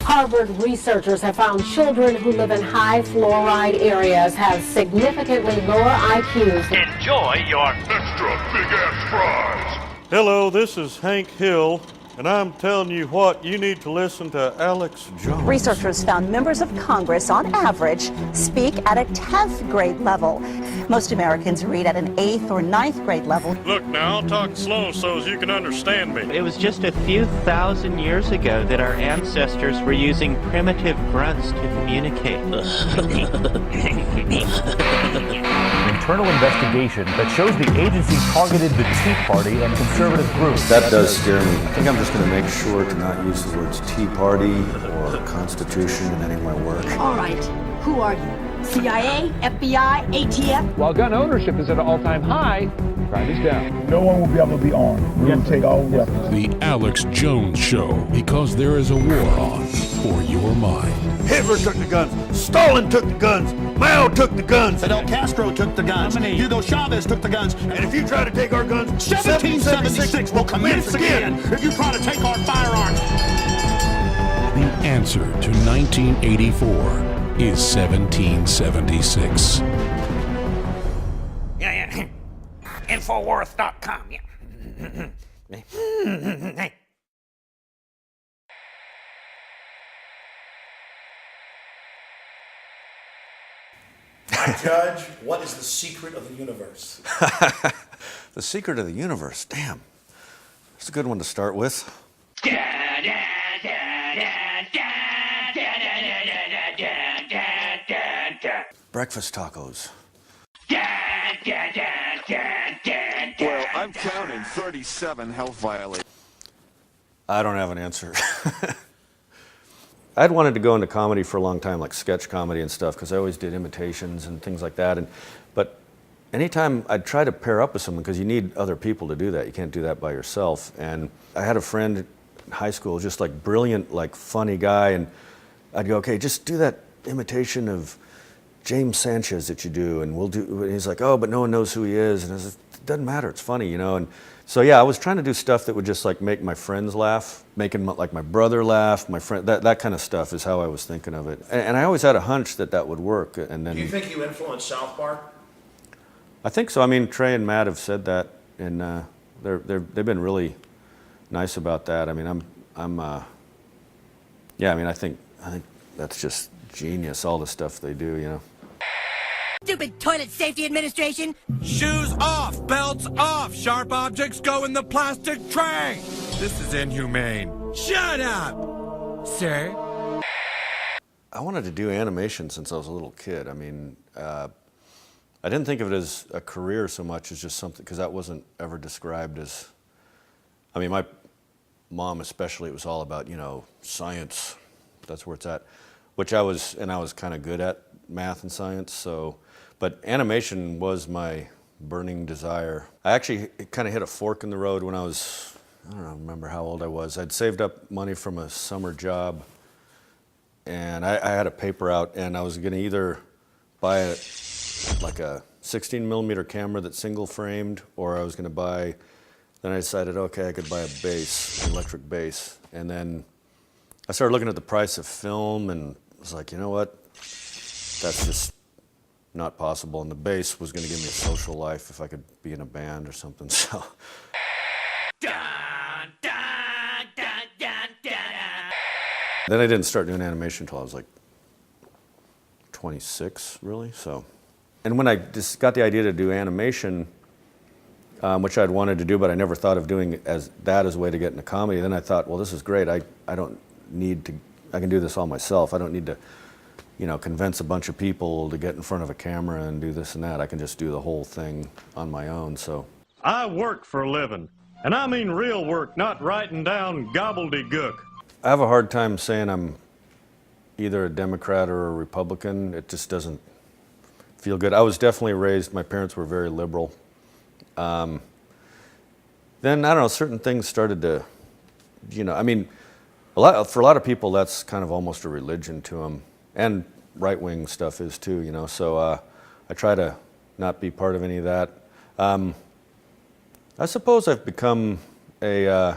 Harvard researchers have found children who live in high fluoride areas have significantly lower IQs. Enjoy your extra big-ass fries. Hello, this is Hank Hill, and I'm telling you what, you need to listen to Alex Jones. Researchers found members of Congress, on average, speak at a 10th grade level. Most Americans read at an 8th or 9th grade level. Look now, I'll talk slow so as you can understand me. It was just a few thousand years ago that our ancestors were using primitive grunts to communicate. Internal investigation that shows the agency targeted the Tea Party and conservative groups. That does scare me. I think I'm just going to make sure to not use the words Tea Party or Constitution in any of my work. All right, who are you? CIA, FBI, ATF? While gun ownership is at an all-time high, crime is down. No one will be able to be armed. We will take all weapons. The Alex Jones Show, because there is a war on for your mind. Hitler took the guns, Stalin took the guns, Mao took the guns, Fidel Castro took the guns, Hugo Chavez took the guns, and if you try to take our guns, 1776 will commence again if you try to take our firearms. The answer to 1984 is 1776. Yeah. Infowars.com. Yeah. Judge, what is the secret of the universe? The secret of the universe, damn. That's a good one to start with. Breakfast tacos. Well, I'm counting 37 health violations. I don't have an answer. I'd wanted to go into comedy for a long time, like sketch comedy and stuff, because I always did imitations and things like that. But anytime I'd try to pair up with someone, because you need other people to do that. You can't do that by yourself. And I had a friend in high school, just like brilliant, like funny guy, and I'd go, okay, just do that imitation of James Sanchez that you do, and we'll do. And he's like, oh, but no one knows who he is, and I said, it doesn't matter, it's funny, you know. And so yeah, I was trying to do stuff that would just like make my friends laugh, making like my brother laugh, my friend, that kind of stuff is how I was thinking of it. And I always had a hunch that would work. And then, Do you think you influenced South Park? I think so. I mean, Trey and Matt have said that, and they've been really nice about that. I mean, I think that's just genius, all the stuff they do, you know. Stupid Toilet Safety Administration! Shoes off, belts off, sharp objects go in the plastic tray! This is inhumane. Shut up, sir. I wanted to do animation since I was a little kid. I mean, I didn't think of it as a career so much as just something, because that wasn't ever described as, I mean, my mom especially, it was all about, you know, science. That's where it's at, which I was kind of good at math and science, so, but animation was my burning desire. I actually kind of hit a fork in the road when I was, I don't remember how old I was. I'd saved up money from a summer job, and I had a paper out, and I was going to either buy like a 16mm camera that's single framed, or I was going to buy, then I decided, okay, I could buy a bass, an electric bass, and then I started looking at the price of film and was like, you know what, that's just not possible, and the bass was going to give me a social life if I could be in a band or something, so. Then I didn't start doing animation until I was like 26, really, so. And when I just got the idea to do animation, which I'd wanted to do, but I never thought of doing as a way to get into comedy, then I thought, well, this is great. I don't need to, I can do this all myself. I don't need to, you know, convince a bunch of people to get in front of a camera and do this and that. I can just do the whole thing on my own, so. I work for a living, and I mean real work, not writing down gobbledygook. I have a hard time saying I'm either a Democrat or a Republican. It just doesn't feel good. I was definitely raised, my parents were very liberal. Then, I don't know, certain things started to, you know, I mean, for a lot of people, that's kind of almost a religion to them. And right-wing stuff is too, you know, so I try to not be part of any of that. I suppose I've become a,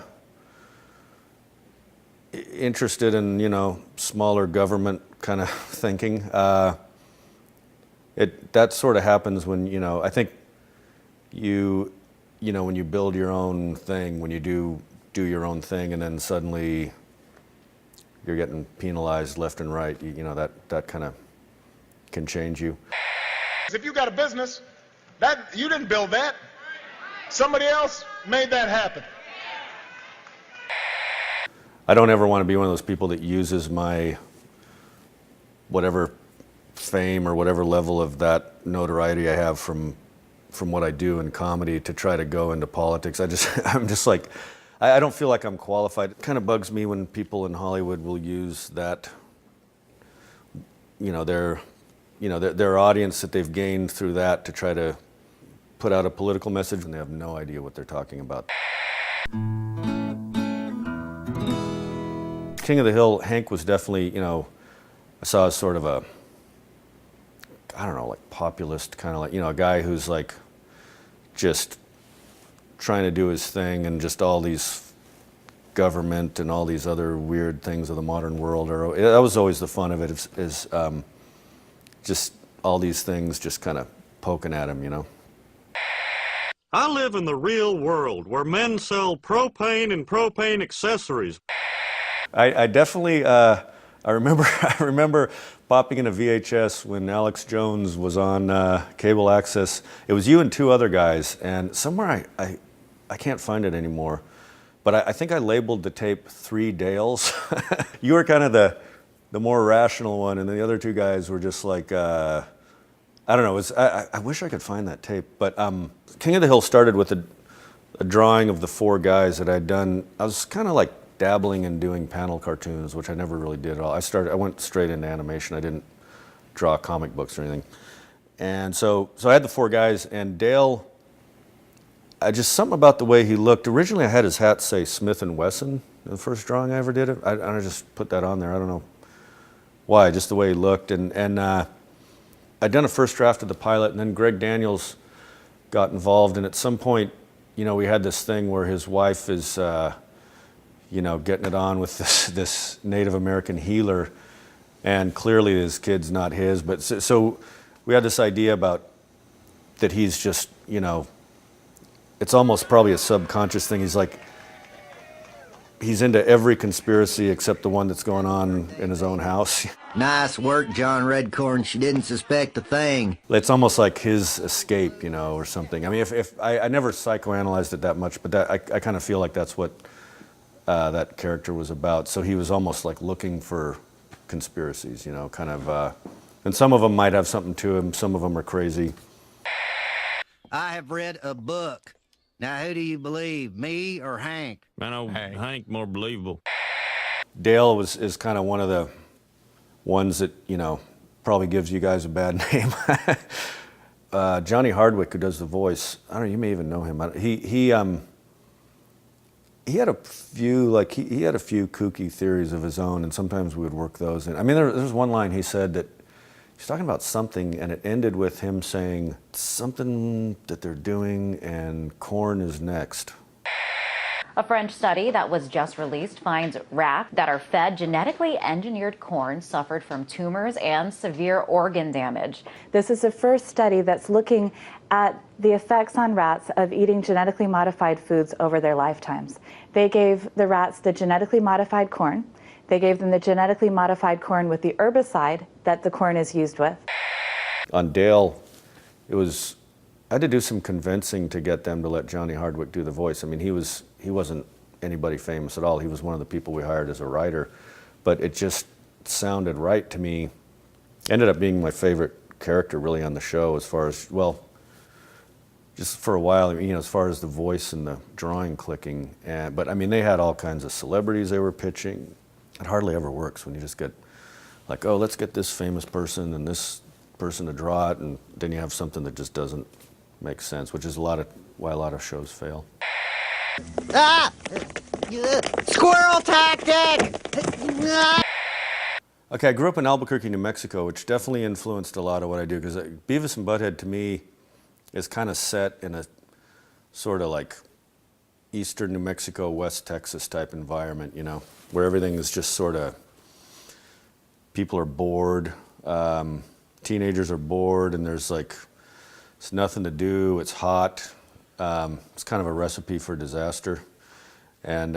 interested in, you know, smaller government kind of thinking. That sort of happens when, you know, I think you know, when you build your own thing, when you do your own thing, and then suddenly you're getting penalized left and right, you know, that kind of can change you. If you got a business, that you didn't build that. Somebody else made that happen. I don't ever want to be one of those people that uses my whatever fame or whatever level of that notoriety I have from what I do in comedy to try to go into politics. I'm just like, I don't feel like I'm qualified. It kind of bugs me when people in Hollywood will use that, you know, their audience that they've gained through that to try to put out a political message, and they have no idea what they're talking about. King of the Hill, Hank was definitely, you know, I saw as sort of a, I don't know, like populist, kind of like, you know, a guy who's like just trying to do his thing, and just all these government and all these other weird things of the modern world. That was always the fun of it, is just all these things just kind of poking at him, you know. I live in the real world where men sell propane and propane accessories. I definitely, I remember popping in a VHS when Alex Jones was on cable access. It was you and two other guys, and somewhere I can't find it anymore, but I think I labeled the tape 3 Dales. You were kind of the more rational one, and then the other two guys were just like, I don't know. I wish I could find that tape, but King of the Hill started with a drawing of the 4 guys that I'd done. I was kind of like dabbling in doing panel cartoons, which I never really did at all. I went straight into animation. I didn't draw comic books or anything. And so I had the 4 guys, and Dale, just something about the way he looked. Originally I had his hat say Smith & Wesson, the first drawing I ever did. I just put that on there. I don't know why, just the way he looked. And I'd done a first draft of the pilot, and then Greg Daniels got involved, and at some point, you know, we had this thing where his wife is, you know, getting it on with this Native American healer, and clearly his kid's not his. But so we had this idea about that he's just, you know, it's almost probably a subconscious thing. He's like, he's into every conspiracy except the one that's going on in his own house. Nice work, John Redcorn. She didn't suspect a thing. It's almost like his escape, you know, or something. I mean, if I never psychoanalyzed it that much, but that I kind of feel like that's what that character was about. So he was almost like looking for conspiracies, you know, kind of, and some of them might have something to him, some of them are crazy. I have read a book. Now, who do you believe, me or Hank? I know Hank more believable. Dale is kind of one of the ones that, you know, probably gives you guys a bad name. Johnny Hardwick, who does the voice, I don't know, you may even know him. He had a few, like, he had a few kooky theories of his own, and sometimes we would work those in. I mean, there's one line he said that he's talking about something, and it ended with him saying something that they're doing, and corn is next. A French study that was just released finds rats that are fed genetically engineered corn suffered from tumors and severe organ damage. This is the first study that's looking at the effects on rats of eating genetically modified foods over their lifetimes. They gave the rats the genetically modified corn. They gave them the genetically modified corn with the herbicide that the corn is used with. On Dale, I had to do some convincing to get them to let Johnny Hardwick do the voice. I mean, he wasn't anybody famous at all. He was one of the people we hired as a writer, but it just sounded right to me. Ended up being my favorite character really on the show, as far as, well, just for a while, you know, as far as the voice and the drawing clicking. But I mean, they had all kinds of celebrities they were pitching. It hardly ever works when you just get like, oh, let's get this famous person and this person to draw it, and then you have something that just doesn't make sense, which is why a lot of shows fail. Ah! Squirrel tactic! Okay, I grew up in Albuquerque, New Mexico, which definitely influenced a lot of what I do, because Beavis and Butthead to me is kind of set in a sort of like, eastern New Mexico, West Texas type environment, you know, where everything is just sort of, people are bored, teenagers are bored, and there's like, it's nothing to do, it's hot. It's kind of a recipe for disaster. And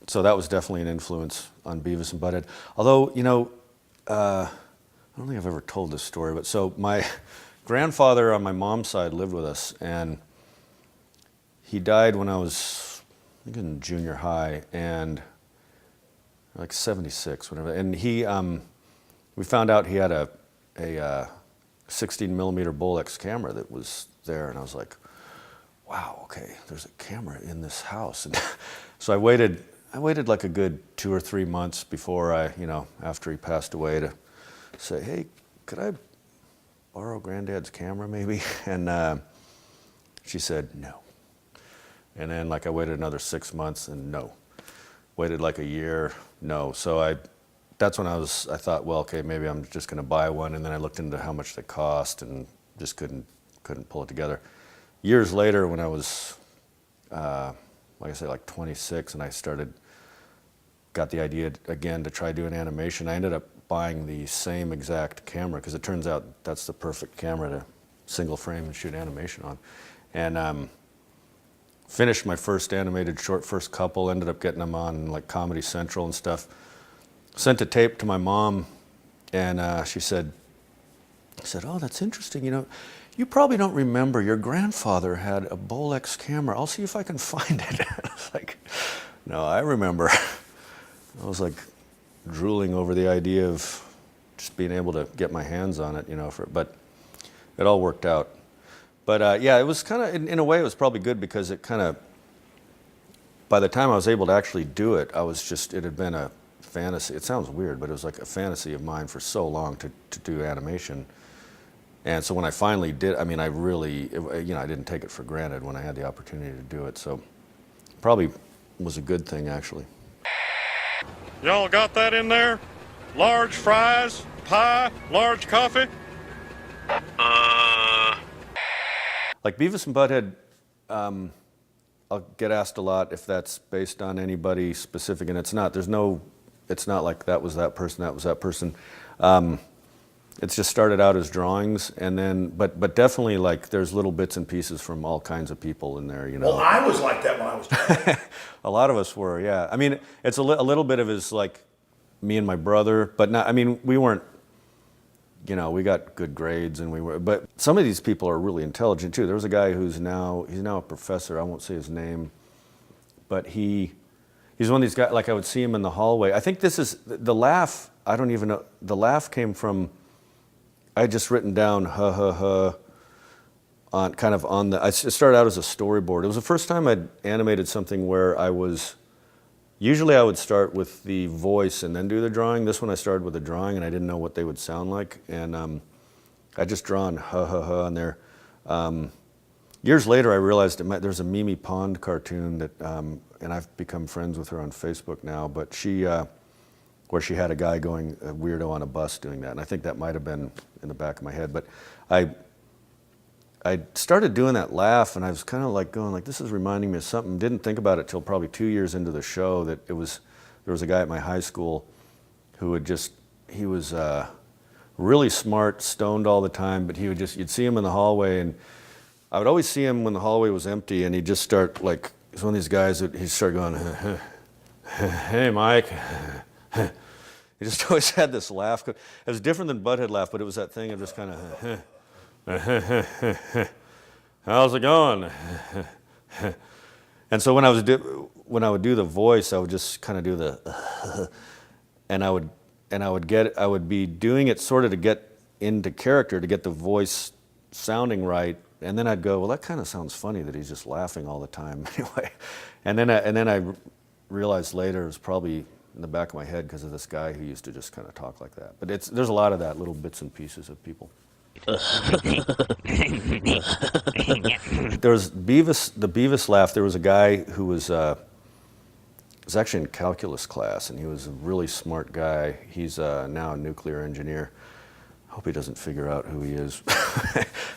so that was definitely an influence on Beavis and Butthead. Although, you know, I don't think I've ever told this story, but so my grandfather on my mom's side lived with us, and he died when I was, I think, in junior high, and like 76, whatever. And he, we found out he had a 16 millimeter Bolex camera that was there, and I was like, wow, okay, there's a camera in this house. And so I waited like a good 2 or 3 months before I, you know, after he passed away, to say, hey, could I borrow Granddad's camera maybe? And she said no. And then like I waited another 6 months and no. Waited like a year, no. So that's when I thought, well, okay, maybe I'm just gonna buy one. And then I looked into how much they cost and just couldn't pull it together. Years later, when I was, like I said, like 26, and I got the idea again to try doing animation, I ended up buying the same exact camera, because it turns out that's the perfect camera to single frame and shoot animation on. And finished my first animated short, first couple, ended up getting them on like Comedy Central and stuff. Sent a tape to my mom, and she said, oh, that's interesting, you know, you probably don't remember, your grandfather had a Bolex camera. I'll see if I can find it. I was like, no, I remember. I was like drooling over the idea of just being able to get my hands on it, you know, but it all worked out. But yeah, it was kind of, in a way, it was probably good, because it kind of, by the time I was able to actually do it, it had been a fantasy. It sounds weird, but it was like a fantasy of mine for so long to do animation. And so when I finally did, I mean, I really, you know, I didn't take it for granted when I had the opportunity to do it. So probably was a good thing, actually. Y'all got that in there? Large fries, pie, large coffee? Like Beavis and Butthead, I'll get asked a lot if that's based on anybody specific, and it's not. It's not like that was that person, that was that person. It's just started out as drawings, and then, but definitely like there's little bits and pieces from all kinds of people in there, you know. Well, I was like that when I was drawing. A lot of us were, yeah. I mean, it's a little bit of is like me and my brother, but not, I mean, we weren't, you know, we got good grades, and but some of these people are really intelligent too. There was a guy he's now a professor, I won't say his name, but he's one of these guys, like I would see him in the hallway. I think this is, the laugh, I don't even know, the laugh came from, I had just written down ha ha ha on kind of on the, it started out as a storyboard. It was the first time I'd animated something where usually I would start with the voice and then do the drawing. This one I started with the drawing, and I didn't know what they would sound like. And I just drawn ha ha ha on there. Years later I realized there's a Mimi Pond cartoon that, and I've become friends with her on Facebook now, but where she had a guy going a weirdo on a bus doing that. And I think that might have been in the back of my head. But I started doing that laugh, and I was kind of like going like, this is reminding me of something. Didn't think about it till probably 2 years into the show that there was a guy at my high school who he was really smart, stoned all the time, but you'd see him in the hallway, and I would always see him when the hallway was empty, and he'd just start like, he's one of these guys that he'd start going, hey Mike. He just always had this laugh. It was different than Butthead laugh, but it was that thing of just kind of, how's it going? And so when I would do the voice, I would just kind of do the, and I would be doing it sort of to get into character, to get the voice sounding right, and then I'd go, well, that kind of sounds funny that he's just laughing all the time anyway. And then I realized later it was probably in the back of my head because of this guy who used to just kind of talk like that. But there's a lot of that, little bits and pieces of people. There was the Beavis laugh. There was a guy who was actually in calculus class, and he was a really smart guy. He's now a nuclear engineer. I hope he doesn't figure out who he is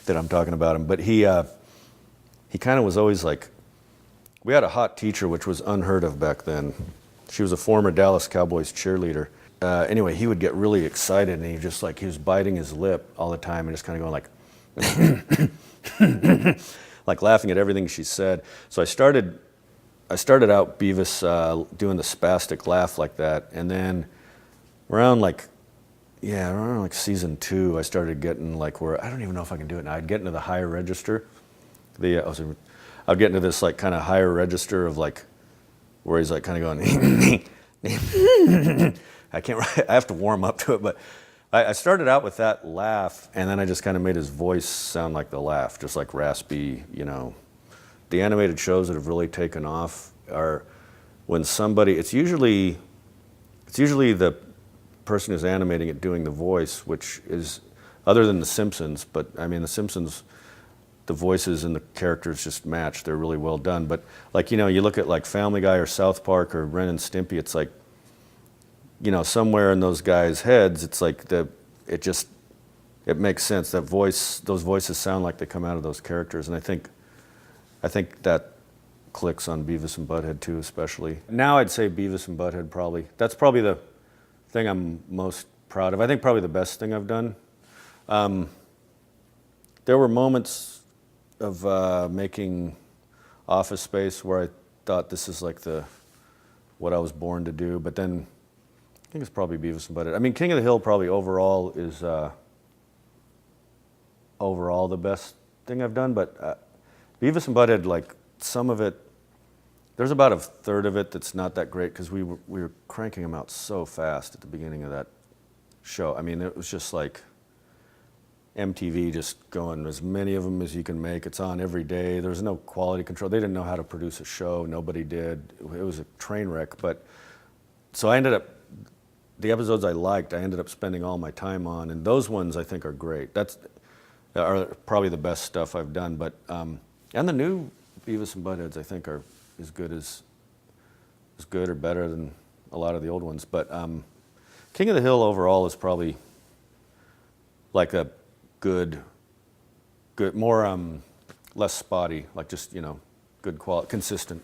that I'm talking about him. But he kind of was always like We had a hot teacher, which was unheard of back then. She was a former Dallas Cowboys cheerleader. Anyway, he would get really excited, and he was biting his lip all the time and just kind of going like, like laughing at everything she said. So I started out Beavis doing the spastic laugh like that, and then around like season 2, I started getting like where I don't even know if I can do it now. I'd get into the higher register. I'd get into this like kind of higher register of like where he's like kind of going. I have to warm up to it, but I started out with that laugh, and then I just kind of made his voice sound like the laugh, just like raspy, you know. The animated shows that have really taken off are when somebody, it's usually the person who's animating it doing the voice, which is, other than The Simpsons, but I mean, The Simpsons, the voices and the characters just match. They're really well done. But like, you know, you look at like Family Guy or South Park or Ren and Stimpy, it's like, you know, somewhere in those guys' heads, it's like it makes sense. Those voices sound like they come out of those characters. And I think that clicks on Beavis and Butthead too, especially. Now I'd say Beavis and Butthead probably. That's probably the thing I'm most proud of. I think probably the best thing I've done. There were moments of making Office Space where I thought this is like what I was born to do, but then I think it's probably Beavis and Butthead. I mean, King of the Hill probably overall is overall the best thing I've done, but Beavis and Butthead, like some of it, there's about a third of it that's not that great because we were cranking them out so fast at the beginning of that show. I mean, it was just like MTV just going as many of them as you can make. It's on every day. There was no quality control. They didn't know how to produce a show. Nobody did. It was a train wreck. But so I ended up, the episodes I liked, I ended up spending all my time on, and those ones I think are great. Are probably the best stuff I've done. But and the new Beavis and Buttheads I think are as good or better than a lot of the old ones. But King of the Hill overall is probably like a good, more less spotty, like just, you know, good quality, consistent.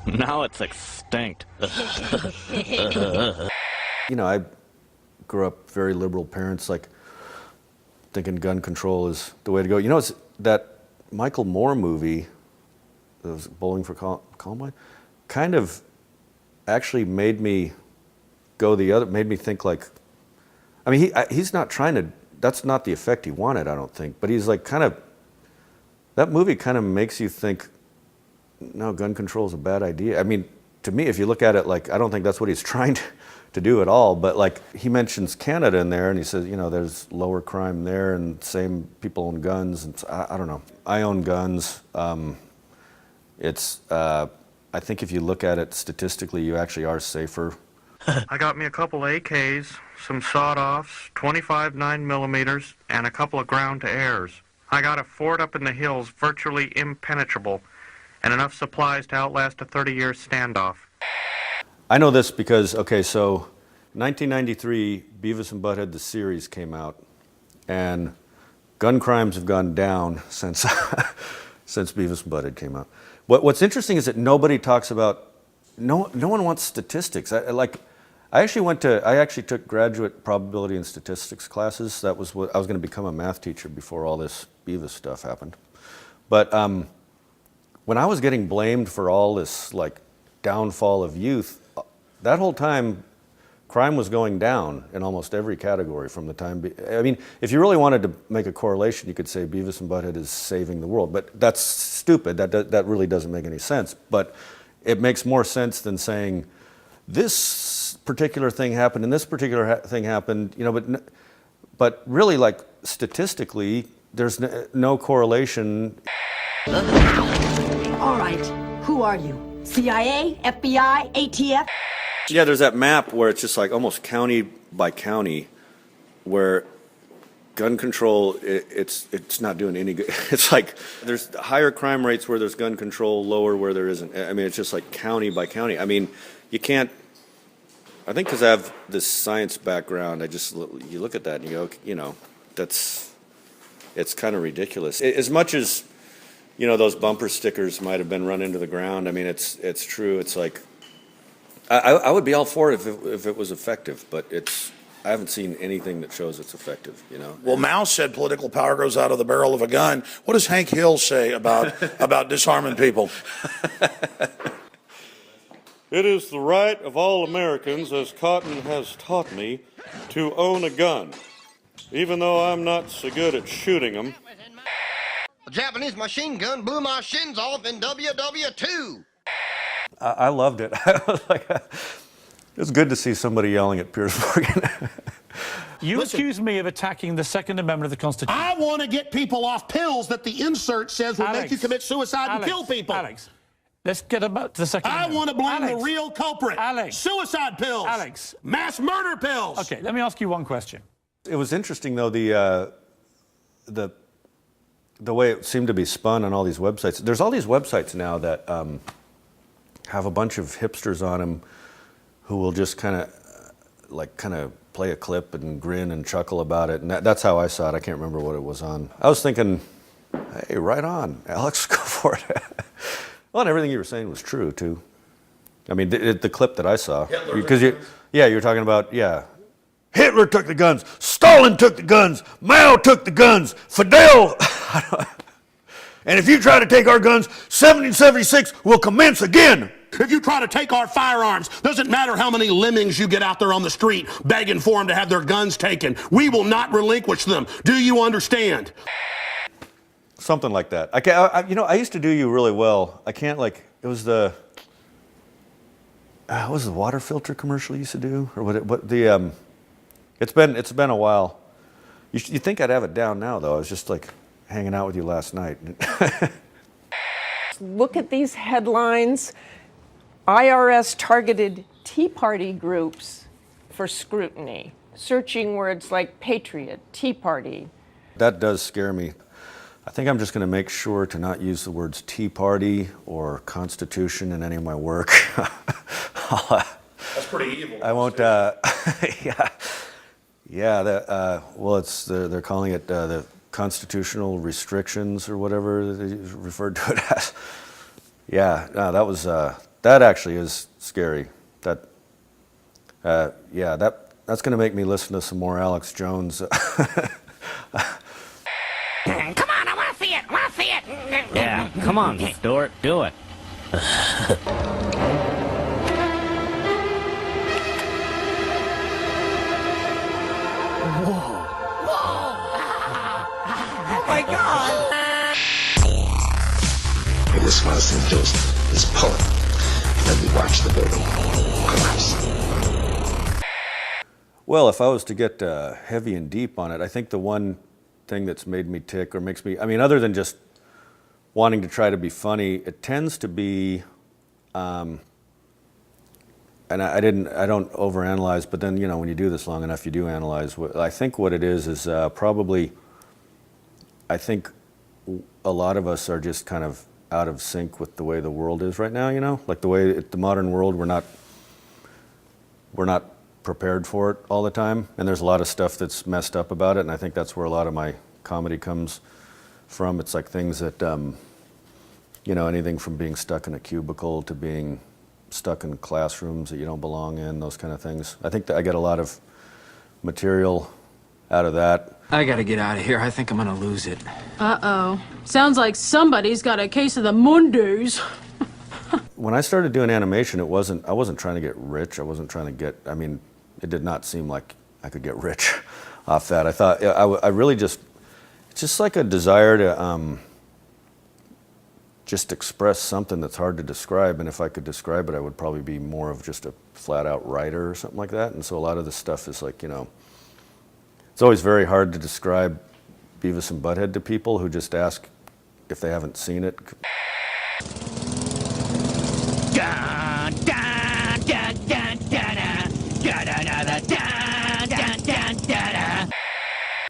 Now it's extinct. You know, I grew up very liberal parents, like thinking gun control is the way to go. You know, it's that Michael Moore movie, those Bowling for Columbine, kind of actually made me go made me think like, I mean, he's not trying to, that's not the effect he wanted, I don't think, but he's like kind of, that movie kind of makes you think, no, gun control is a bad idea. I mean, to me, if you look at it, like, I don't think that's what he's trying to do at all, but like, he mentions Canada in there, and he says, you know, there's lower crime there, and same people own guns, and I don't know. I own guns. I think if you look at it statistically, you actually are safer. I got me a couple AKs, some sawed-offs, 25 9mm, and a couple of ground-to-airs. I got a fort up in the hills virtually impenetrable, and enough supplies to outlast a 30-year standoff. I know this because, okay, so 1993, Beavis and Butthead, the series came out, and gun crimes have gone down since since Beavis and Butthead came out. What's interesting is that nobody talks about, no one wants statistics. I actually took graduate probability and statistics classes. That was what I was going to become a math teacher before all this Beavis stuff happened. But when I was getting blamed for all this like downfall of youth, that whole time crime was going down in almost every category from the time. I mean, if you really wanted to make a correlation, you could say Beavis and Butthead is saving the world, but that's stupid. That really doesn't make any sense. But it makes more sense than saying this particular thing happened and this particular thing happened. You know, but really, like statistically, there's no correlation. All right, who are you? CIA, FBI, ATF? Yeah, there's that map where it's just like almost county by county where gun control, it's not doing any good. It's like there's higher crime rates where there's gun control, lower where there isn't. I mean, it's just like county by county. I mean, you can't, I think because I have this science background, you look at that and you go, it's kind of ridiculous. As much as, those bumper stickers might have been run into the ground, I mean, it's true. It's like, I would be all for it if it was effective, but I haven't seen anything that shows it's effective, Well, Mao said political power grows out of the barrel of a gun. What does Hank Hill say about disarming people? It is the right of all Americans, as Cotton has taught me, to own a gun, even though I'm not so good at shooting them. A Japanese machine gun blew my shins off in WW2. I loved it. I was like, it was good to see somebody yelling at Piers Morgan. You accuse me of attacking the Second Amendment of the Constitution. I want to get people off pills that the insert says will make you commit suicide and kill people. Alex, let's get about the Second Amendment. I want to blame the real culprit. Alex. Suicide pills. Alex. Mass murder pills. Okay, let me ask you one question. It was interesting, though, the way it seemed to be spun on all these websites. There's all these websites now that have a bunch of hipsters on them who will just kind of play a clip and grin and chuckle about it. And that's how I saw it. I can't remember what it was on. I was thinking, hey, right on, Alex, go for it. Well, and everything you were saying was true, too. I mean, the clip that I saw. Because you were talking about, Hitler took the guns, Stalin took the guns, Mao took the guns, Fidel. And if you try to take our guns, 1776 will commence again. If you try to take our firearms, doesn't matter how many lemmings you get out there on the street begging for them to have their guns taken. We will not relinquish them. Do you understand? Something like that. I used to do you really well. I can't it was the what was the water filter commercial you used to do, or it's been a while. You think I'd have it down now, though. I was just hanging out with you last night. Look at these headlines. IRS targeted Tea Party groups for scrutiny, searching words like patriot, Tea Party. That does scare me. I think I'm just going to make sure to not use the words Tea Party or Constitution in any of my work. That's pretty evil. I won't, well, they're calling it the constitutional restrictions or whatever they referred to it as. That actually is scary. That's going to make me listen to some more Alex Jones. Come on, I want to see it. Yeah, come on, Stuart, do it. Oh my God! I just want to send this poem. Let me watch the building collapse. Well, if I was to get heavy and deep on it, I think the one thing that's made me tick or makes me, other than just wanting to try to be funny, it tends to be, and I don't overanalyze, but then, when you do this long enough, you do analyze. I think what it is probably, I think a lot of us are just kind of out of sync with the way the world is right now, like the way the modern world, we're not prepared for it all the time, and there's a lot of stuff that's messed up about it, and I think that's where a lot of my comedy comes from. It's like things that, anything from being stuck in a cubicle to being stuck in classrooms that you don't belong in, those kind of things. I think that I get a lot of material out of that. I gotta get out of here. I think I'm gonna lose it. Uh-oh. Sounds like somebody's got a case of the Mondays. When I started doing animation, I wasn't trying to get rich. I wasn't trying to get, it did not seem like I could get rich off that. I thought, I really just, it's just like a desire to just express something that's hard to describe. And if I could describe it, I would probably be more of just a flat out writer or something like that. And so a lot of this stuff is like, it's always very hard to describe Beavis and Butthead to people who just ask if they haven't seen it.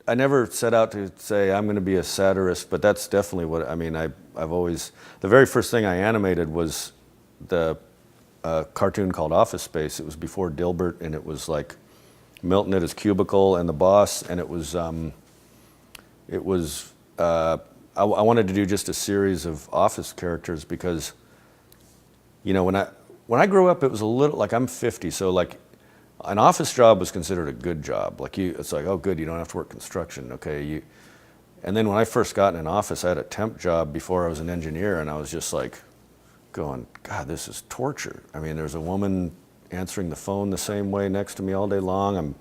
I never set out to say I'm going to be a satirist, but that's definitely what, I've always, the very first thing I animated was a cartoon called Office Space. It was before Dilbert, and it was like Milton at his cubicle and the boss, and it was I wanted to do just a series of office characters because, you know, when I grew up, it was a little, like I'm 50, so like an office job was considered a good job. Like it's like, oh good, you don't have to work construction, okay. And then when I first got in an office, I had a temp job before I was an engineer, and I was just like going, God, this is torture. I mean, there's a woman answering the phone the same way next to me all day long. I'm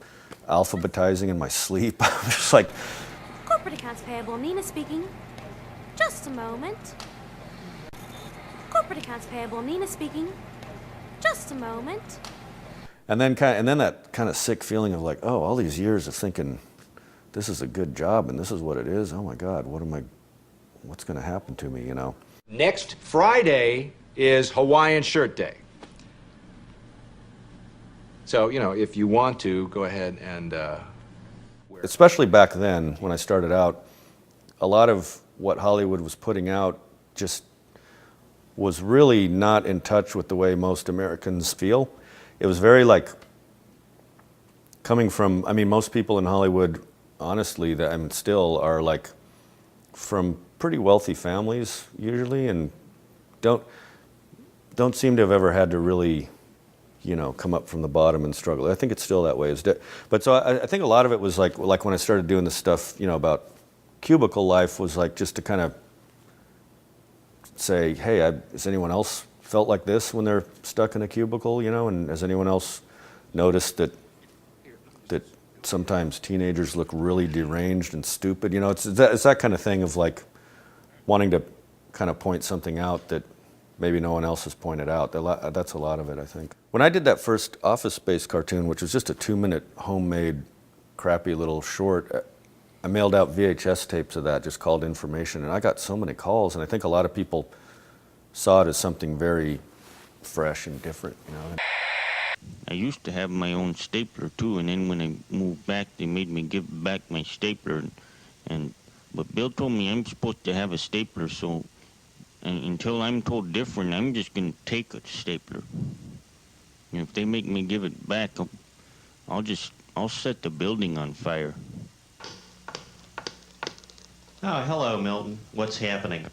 alphabetizing in my sleep. I'm just like... Corporate accounts payable, Nina speaking. Just a moment. Corporate accounts payable, Nina speaking. Just a moment. And then that kind of sick feeling of like, oh, all these years of thinking, this is a good job and this is what it is. Oh my God, what's going to happen to me, you know? Next Friday is Hawaiian Shirt Day. So, you know, if you want to, go ahead and Especially back then, when I started out, a lot of what Hollywood was putting out just was really not in touch with the way most Americans feel. It was very like, coming from, I mean, most people in Hollywood, honestly, that I mean, still are like from pretty wealthy families usually, and don't seem to have ever had to really, you know, come up from the bottom and struggle. I think it's still that way. But so I think a lot of it was like when I started doing this stuff, you know, about cubicle life, was like just to kind of say, hey, has anyone else felt like this when they're stuck in a cubicle, you know, and has anyone else noticed that sometimes teenagers look really deranged and stupid? You know, it's that kind of thing of like wanting to kind of point something out that maybe no one else has pointed out. That's a lot of it, I think. When I did that first Office Space cartoon, which was just a 2-minute homemade crappy little short, I mailed out VHS tapes of that, just called information, and I got so many calls, and I think a lot of people saw it as something very fresh and different, you know. I used to have my own stapler too, and then when I moved back, they made me give back my stapler, but Bill told me I'm supposed to have a stapler, so until I'm told different, I'm just gonna take a stapler. And if they make me give it back, I'll set the building on fire. Oh, hello, Milton. What's happening?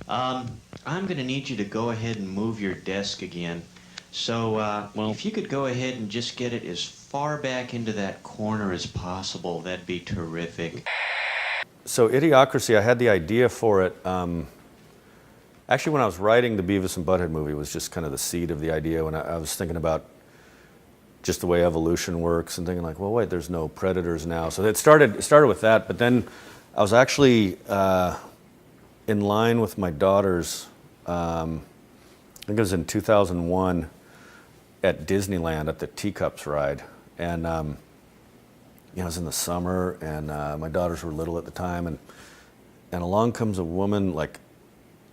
I'm going to need you to go ahead and move your desk again. So, if you could go ahead and just get it as far back into that corner as possible, that'd be terrific. So, Idiocracy, I had the idea for it. Actually, when I was writing the Beavis and Butthead movie, was just kind of the seed of the idea. When I was thinking about just the way evolution works and thinking like, well, wait, there's no predators now. So it started with that, but then I was actually in line with my daughters, I think it was in 2001, at Disneyland at the Teacups ride. And it was in the summer, and my daughters were little at the time, and along comes a woman, like,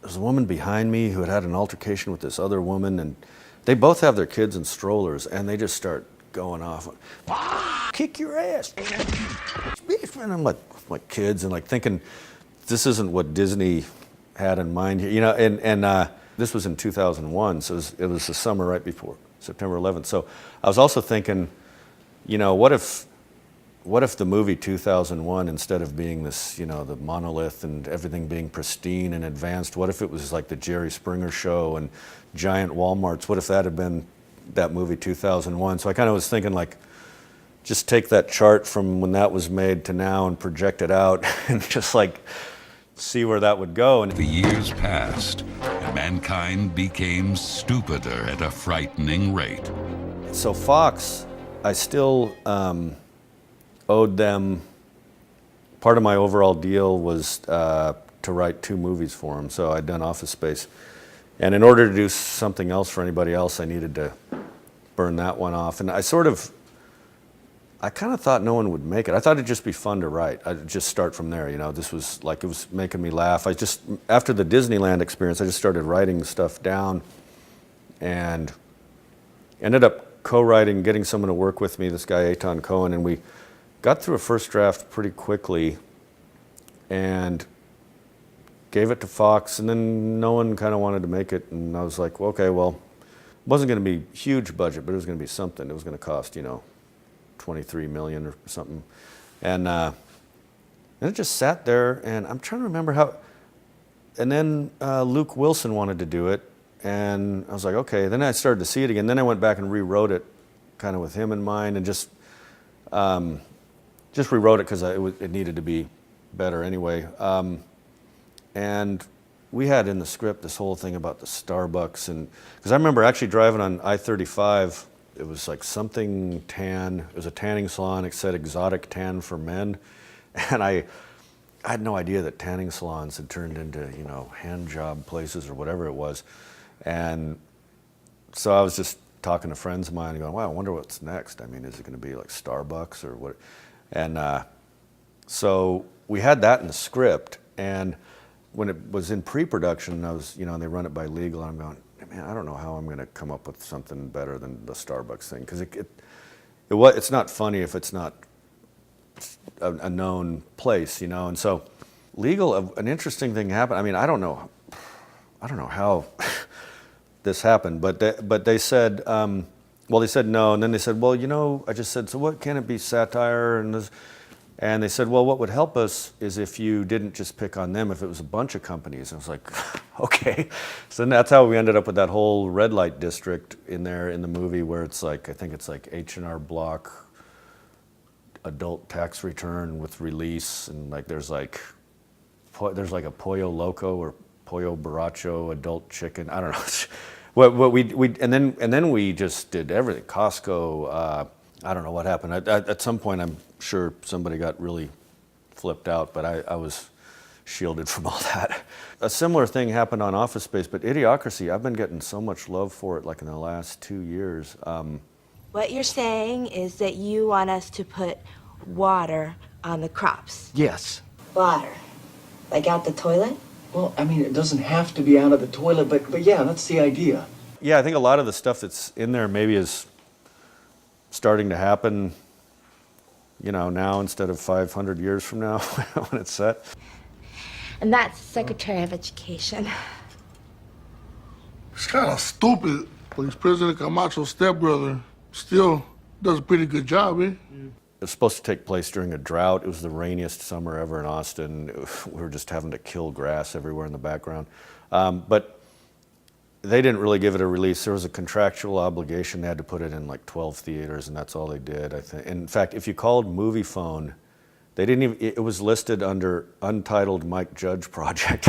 there's a woman behind me who had an altercation with this other woman, and they both have their kids in strollers, and they just start going off, kick your ass. And I'm like, my kids, and like thinking, this isn't what Disney had in mind here, you know. And this was in 2001, so it was the summer right before September 11th. So I was also thinking, you know, what if the movie 2001, instead of being this, you know, the monolith and everything being pristine and advanced, what if it was like the Jerry Springer Show and giant Walmarts? What if that had been that movie 2001? So I kind of was thinking like, just take that chart from when that was made to now and project it out and just like see where that would go. And the years passed, and mankind became stupider at a frightening rate. So Fox, I still owed them, part of my overall deal was to write 2 movies for them. So I'd done Office Space. And in order to do something else for anybody else, I needed to burn that one off. And I kind of thought no one would make it. I thought it'd just be fun to write. I'd just start from there, you know. This was like, it was making me laugh. After the Disneyland experience, I just started writing stuff down and ended up co-writing, getting someone to work with me, this guy Eitan Cohen, and we got through a first draft pretty quickly and gave it to Fox, and then no one kind of wanted to make it, and I was like, well, okay, well, wasn't going to be huge budget, but it was going to be something. It was going to cost, you know, $23 million or something. And it just sat there, and I'm trying to remember how. And then Luke Wilson wanted to do it, and I was like, okay. Then I started to see it again. Then I went back and rewrote it, kind of with him in mind, and just rewrote it because it needed to be better anyway. And we had in the script this whole thing about the Starbucks, and because I remember actually driving on I-35. It was like something tan. It was a tanning salon. It said exotic tan for men, and I had no idea that tanning salons had turned into, you know, hand job places or whatever it was. And so I was just talking to friends of mine and going, wow, I wonder what's next. I mean, is it going to be like Starbucks or what? And so we had that in the script. And when it was in pre-production, I was, you know, and they run it by legal, and I'm going, man, I don't know how I'm going to come up with something better than the Starbucks thing. Because it's not funny if it's not a known place, you know. And so legal, an interesting thing happened. I mean, I don't know how this happened, but they said, well, they said no, and then they said, well, you know, I just said, so what, can it be satire? And they said, well, what would help us is if you didn't just pick on them, if it was a bunch of companies. And I was like, okay. So then that's how we ended up with that whole red light district in there in the movie, where it's like, I think it's like H&R Block, adult tax return with release, and like there's like a Pollo Loco or Pollo Borracho adult chicken. I don't know. what we and then we just did everything. Costco. I don't know what happened. At some point, I'm sure somebody got really flipped out, but I was shielded from all that. A similar thing happened on Office Space, but Idiocracy, I've been getting so much love for it, like in the last 2 years. What you're saying is that you want us to put water on the crops. Yes. Water? Like out the toilet? Well, I mean, it doesn't have to be out of the toilet, but yeah, that's the idea. Yeah, I think a lot of the stuff that's in there maybe is starting to happen, you know, now instead of 500 years from now when it's set. And that's the Secretary of Education. It's kind of stupid, but he's President Camacho's stepbrother. Still does a pretty good job, eh? It was supposed to take place during a drought. It was the rainiest summer ever in Austin. We were just having to kill grass everywhere in the background. But they didn't really give it a release. There was a contractual obligation. They had to put it in like 12 theaters, and that's all they did, I think. In fact, if you called Moviefone, they didn't even, it was listed under Untitled Mike Judge Project.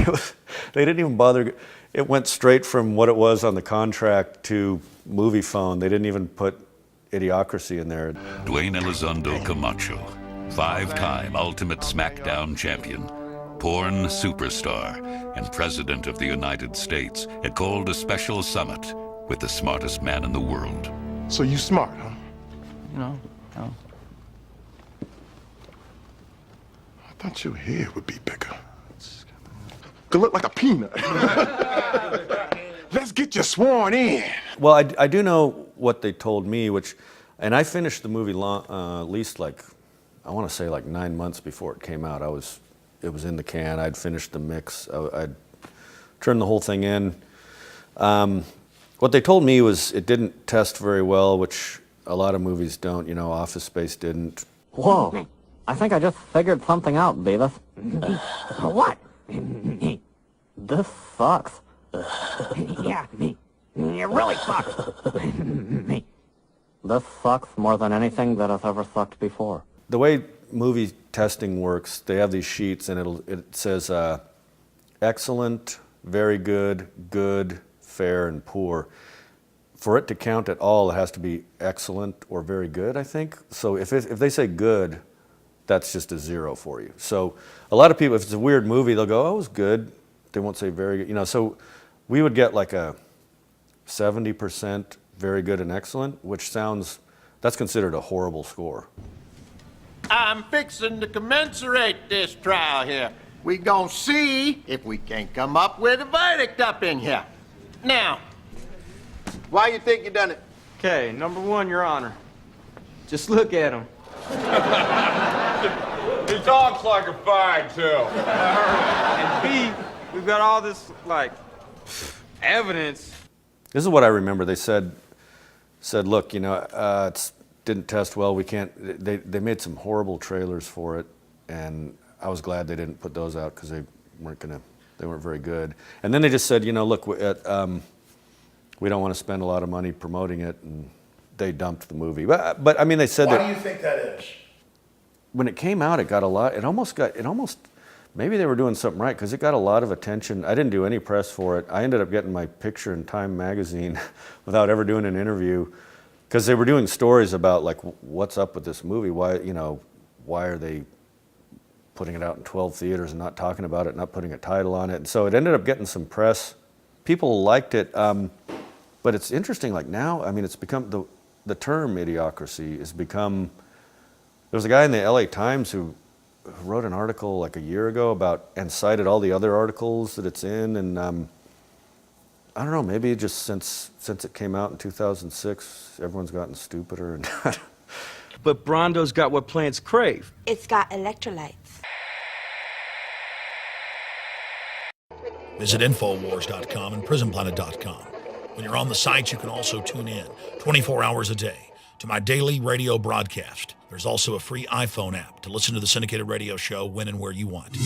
They didn't even bother. It went straight from what it was on the contract to Moviefone. They didn't even put Idiocracy in there. Dwayne Elizondo Camacho, 5-time Ultimate SmackDown champion, porn superstar, and President of the United States, had called a special summit with the smartest man in the world. So you smart, huh? No. I thought your head would be bigger. Could look like a peanut. Let's get you sworn in. Well, I do know what they told me, and I finished the movie at least like, I want to say like 9 months before it came out. It was in the can. I'd finished the mix. I'd turned the whole thing in. What they told me was it didn't test very well, which a lot of movies don't. You know, Office Space didn't. Whoa. I think I just figured something out, Beavis. What? This sucks. Yeah, it really sucks. This sucks more than anything that has ever sucked before. The way movie testing works, they have these sheets, and it says excellent, very good, good, fair, and poor. For it to count at all, it has to be excellent or very good, I think. So if they say good, that's just a 0 for you. So a lot of people, if it's a weird movie, they'll go, oh, it was good. They won't say very good. You know, so we would get like a 70% very good and excellent, which that's considered a horrible score. I'm fixing to commensurate this trial here. We gonna see if we can come up with a verdict up in here. Now, why you think you done it? Okay, number one, Your Honor. Just look at him. He talks like a fag, too. And B, we've got all this, like, evidence. This is what I remember. They said, look, it didn't test well. We can't. They made some horrible trailers for it, and I was glad they didn't put those out because they weren't very good. And then they just said, look, we don't want to spend a lot of money promoting it, and they dumped the movie. But I mean, they said Why that. do you think that is? When it came out, it got a lot. It almost. Maybe they were doing something right because it got a lot of attention. I didn't do any press for it. I ended up getting my picture in Time magazine without ever doing an interview because they were doing stories about like what's up with this movie. Why are they putting it out in 12 theaters and not talking about it, not putting a title on it? And so it ended up getting some press. People liked it, but it's interesting. Like now, I mean, it's become the term idiocracy has become. There was a guy in the LA Times who wrote an article like a year ago and cited all the other articles that it's in, and I don't know, maybe just since it came out in 2006, everyone's gotten stupider. And But Brondo's got what plants crave. It's got electrolytes. Visit Infowars.com and PrisonPlanet.com. When you're on the sites, you can also tune in 24 hours a day to my daily radio broadcast. There's also a free iPhone app to listen to the syndicated radio show when and where you want.